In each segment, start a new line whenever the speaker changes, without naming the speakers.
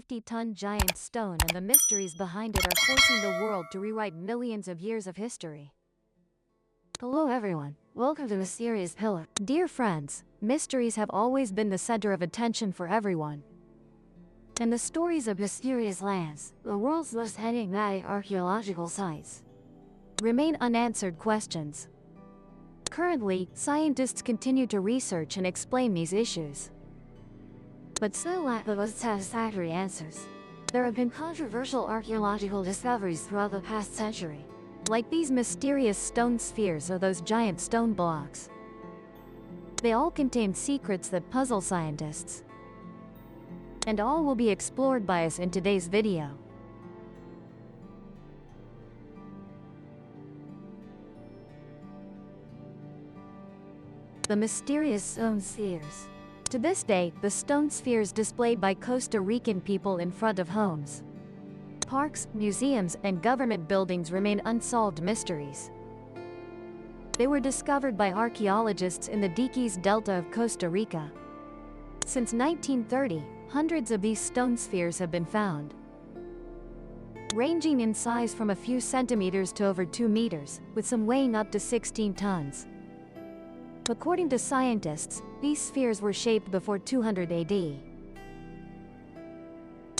50-ton giant stone, and the mysteries behind it are forcing the world to rewrite millions of years of history. Hello everyone, welcome to Mysterious Pillar. Dear friends, mysteries have always been the center of attention for everyone. And the stories of mysterious lands, the world's most enigmatic archaeological sites, remain unanswered questions. Currently, scientists continue to research and explain these issues, but still lack the most satisfactory answers. There have been controversial archaeological discoveries throughout the past century, like these mysterious stone spheres or those giant stone blocks. They all contain secrets that puzzle scientists, and all will be explored by us in today's video. The mysterious stone spheres. To this day, the stone spheres displayed by Costa Rican people in front of homes, parks, museums, and government buildings remain unsolved mysteries. They were discovered by archaeologists in the Diquís Delta of Costa Rica. Since 1930, hundreds of these stone spheres have been found, ranging in size from a few centimeters to over 2 meters, with some weighing up to 16 tons. According to scientists, these spheres were shaped before 200 AD,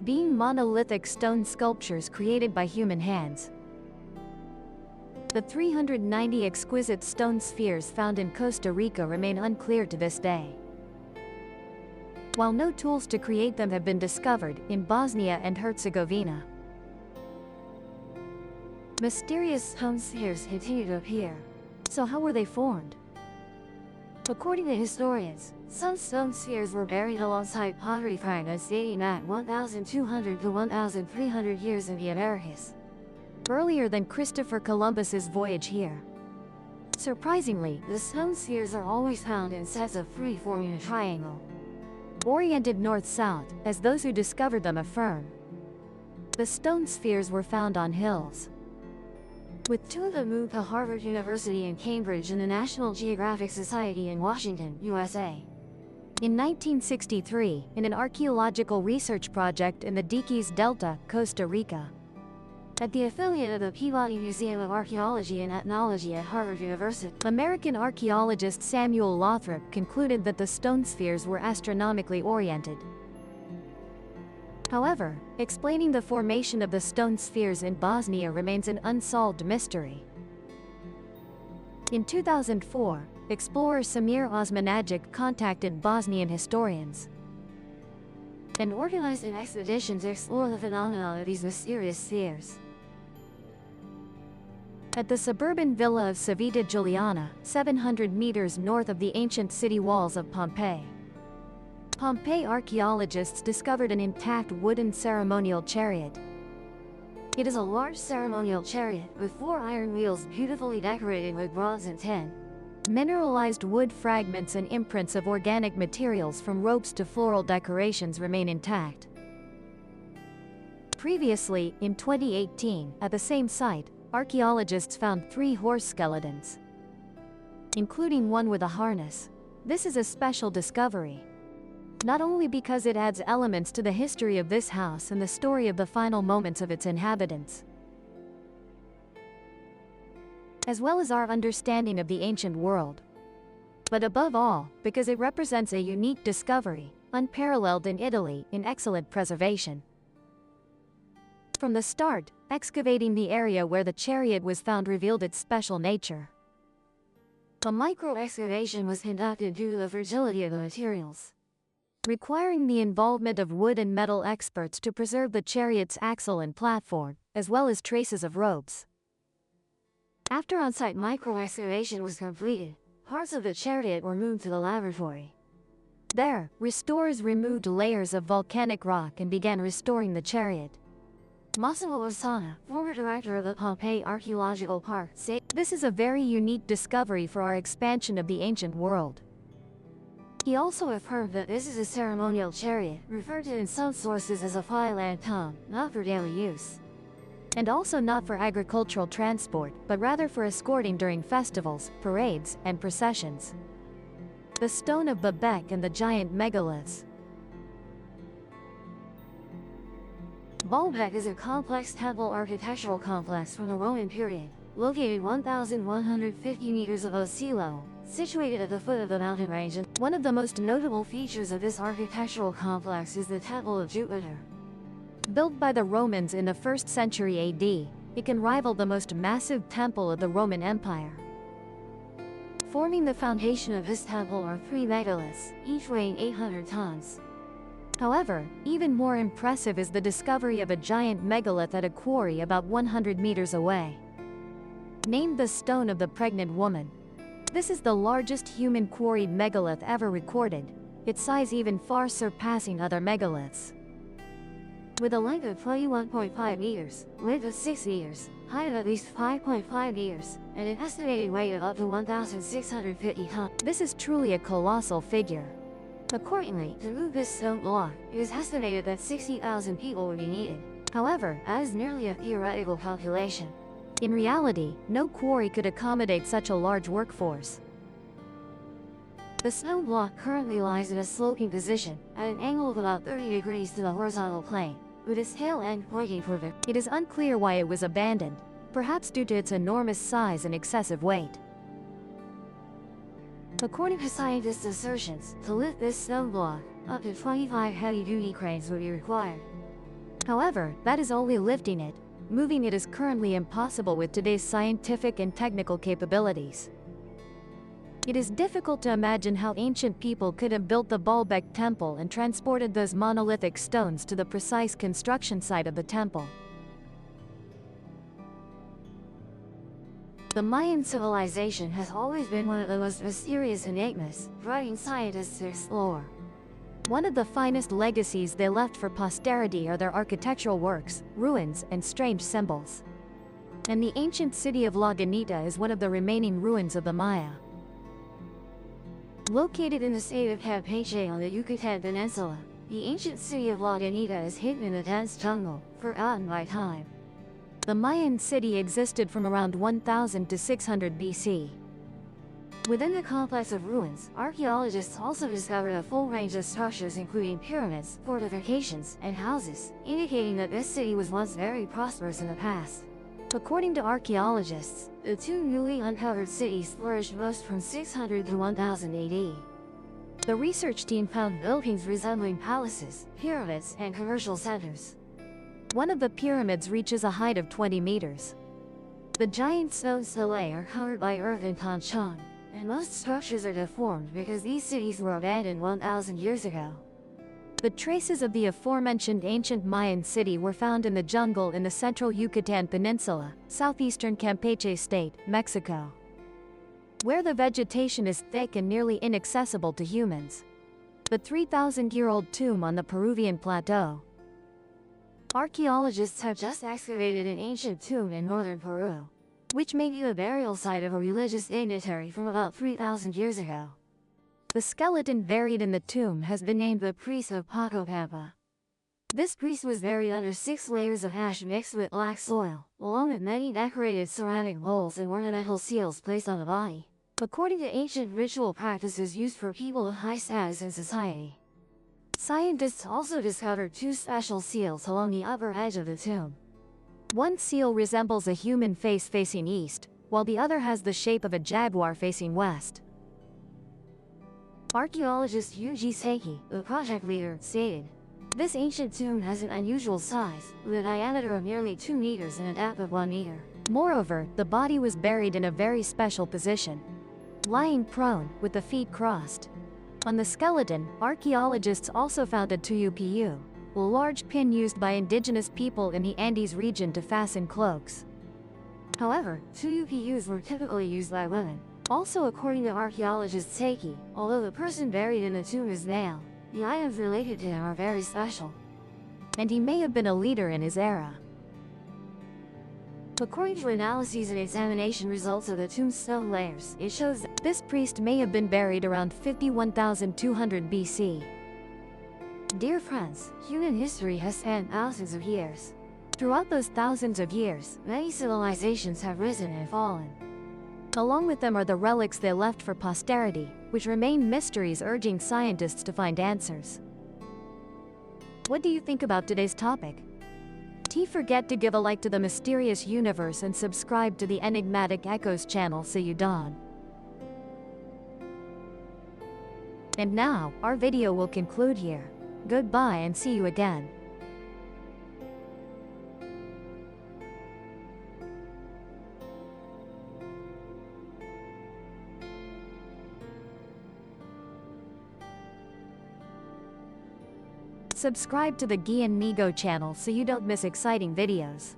being monolithic stone sculptures created by human hands. The 390 exquisite stone spheres found in Costa Rica remain unclear to this day, while no tools to create them have been discovered in Bosnia and Herzegovina. Mysterious stone spheres continue to appear. So how were they formed? According to historians, some stone spheres were buried alongside pottery fragments dating back 1,200 to 1,300 years in the Americas, earlier than Christopher Columbus's voyage here. Surprisingly, the stone spheres are always found in sets of 3 forming a triangle, oriented north-south, as those who discovered them affirm. The stone spheres were found on hills, with 2 of them moved to Harvard University in Cambridge and the National Geographic Society in Washington, USA. In 1963, in an archaeological research project in the Diquís Delta, Costa Rica, at the affiliate of the Peabody Museum of Archaeology and Ethnology at Harvard University, American archaeologist Samuel Lothrop concluded that the stone spheres were astronomically oriented. However, explaining the formation of the stone spheres in Bosnia remains an unsolved mystery. In 2004, explorer Samir Osmanagic contacted Bosnian historians and organized an expedition to explore the phenomenon of these mysterious spheres. At the suburban villa of Civita Juliana, 700 meters north of the ancient city walls of Pompeii, archaeologists discovered an intact wooden ceremonial chariot. It is a large ceremonial chariot with 4 iron wheels beautifully decorated with bronze and tin. Mineralized wood fragments and imprints of organic materials from ropes to floral decorations remain intact. Previously, in 2018, at the same site, archaeologists found 3 horse skeletons, including one with a harness. This is a special discovery, not only because it adds elements to the history of this house and the story of the final moments of its inhabitants, as well as our understanding of the ancient world, but above all, because it represents a unique discovery, unparalleled in Italy in excellent preservation. From the start, excavating the area where the chariot was found revealed its special nature. A micro-excavation was conducted due to the fragility of the materials, requiring the involvement of wood and metal experts to preserve the chariot's axle and platform, as well as traces of ropes. After on-site micro-excavation was completed, parts of the chariot were moved to the laboratory. There, restorers removed layers of volcanic rock and began restoring the chariot. Massimo Ossana, former director of the Pompeii Archaeological Park, said, "This is a very unique discovery for our expansion of the ancient world." He also affirmed that this is a ceremonial chariot, referred to in some sources as a fly-land tomb, not for daily use, and also not for agricultural transport, but rather for escorting during festivals, parades, and processions. The stone of Bebek and the giant megaliths. Baalbek is a complex temple architectural complex from the Roman period, located 1,150 meters above sea level, situated at the foot of the mountain range. One of the most notable features of this architectural complex is the Temple of Jupiter. Built by the Romans in the 1st century AD, it can rival the most massive temple of the Roman Empire. Forming the foundation of this temple are 3 megaliths, each weighing 800 tons. However, even more impressive is the discovery of a giant megalith at a quarry about 100 meters away. Named the Stone of the Pregnant Woman. This is the largest human quarried megalith ever recorded, its size even far surpassing other megaliths. With a length of 21.5 meters, width of 6 meters, height of at least 5.5 meters, and an estimated weight of up to 1,650 tons. This is truly a colossal figure. Accordingly, to move this stone block, it is estimated that 60,000 people would be needed. However, that is merely a theoretical calculation. In reality, no quarry could accommodate such a large workforce. The stone block currently lies in a sloping position, at an angle of about 30 degrees to the horizontal plane, with its tail end pointing toward the. It is unclear why it was abandoned, perhaps due to its enormous size and excessive weight. According to scientists' assertions, to lift this stone block, up to 25 heavy-duty cranes would be required. However, that is only lifting it. Moving it is currently impossible with today's scientific and technical capabilities. It is difficult to imagine how ancient people could have built the Baalbek temple and transported those monolithic stones to the precise construction site of the temple. The Mayan civilization has always been one of the most mysterious enigmas, driving scientists to explore. One of the finest legacies they left for posterity are their architectural works, ruins, and strange symbols. And the ancient city of Lagunita is one of the remaining ruins of the Maya. Located in the state of Campeche on the Yucatan Peninsula, the ancient city of Lagunita is hidden in a dense jungle, forgotten by time. The Mayan city existed from around 1000 to 600 BC. Within the complex of ruins, archaeologists also discovered a full range of structures including pyramids, fortifications, and houses, indicating that this city was once very prosperous in the past. According to archaeologists, the 2 newly uncovered cities flourished most from 600 to 1000 AD. The research team found buildings resembling palaces, pyramids, and commercial centers. One of the pyramids reaches a height of 20 meters. The giant stone stelae are covered by earth and tonchon, and most structures are deformed because these cities were abandoned 1,000 years ago. The traces of the aforementioned ancient Mayan city were found in the jungle in the central Yucatan Peninsula, southeastern Campeche state, Mexico, where the vegetation is thick and nearly inaccessible to humans. The 3,000-year-old tomb on the Peruvian plateau. Archaeologists have just excavated an ancient tomb in northern Peru, which may be the burial site of a religious dignitary from about 3,000 years ago. The skeleton buried in the tomb has been named the priest of Pacopampa. This priest was buried under 6 layers of ash mixed with black soil, along with many decorated ceramic bowls and ornamental seals placed on the body, according to ancient ritual practices used for people of high status in society. Scientists also discovered 2 special seals along the upper edge of the tomb. One seal resembles a human face facing east, while the other has the shape of a jaguar facing west. Archaeologist Yuji Seiki, the project leader, stated, "This ancient tomb has an unusual size, with a diameter of nearly 2 meters and a depth of 1 meter. Moreover, the body was buried in a very special position, lying prone, with the feet crossed." On the skeleton, archaeologists also found a tuyupiu, a large pin used by indigenous people in the Andes region to fasten cloaks. However, tuyupius were typically used by women. Also, according to archaeologist Seiki, although the person buried in the tomb is male, the items related to him are very special, and he may have been a leader in his era. According to analyses and examination results of the tombstone layers, it shows that this priest may have been buried around 51,200 BC. Dear friends, human history has spanned thousands of years. Throughout those thousands of years, many civilizations have risen and fallen. Along with them are the relics they left for posterity, which remain mysteries urging scientists to find answers. What do you think about today's topic? Don't forget to give a like to the mysterious universe and subscribe to the Enigmatic Echoes channel so you don't. And now, our video will conclude here. Goodbye and see you again. Subscribe to the Gian Migo channel so you don't miss exciting videos.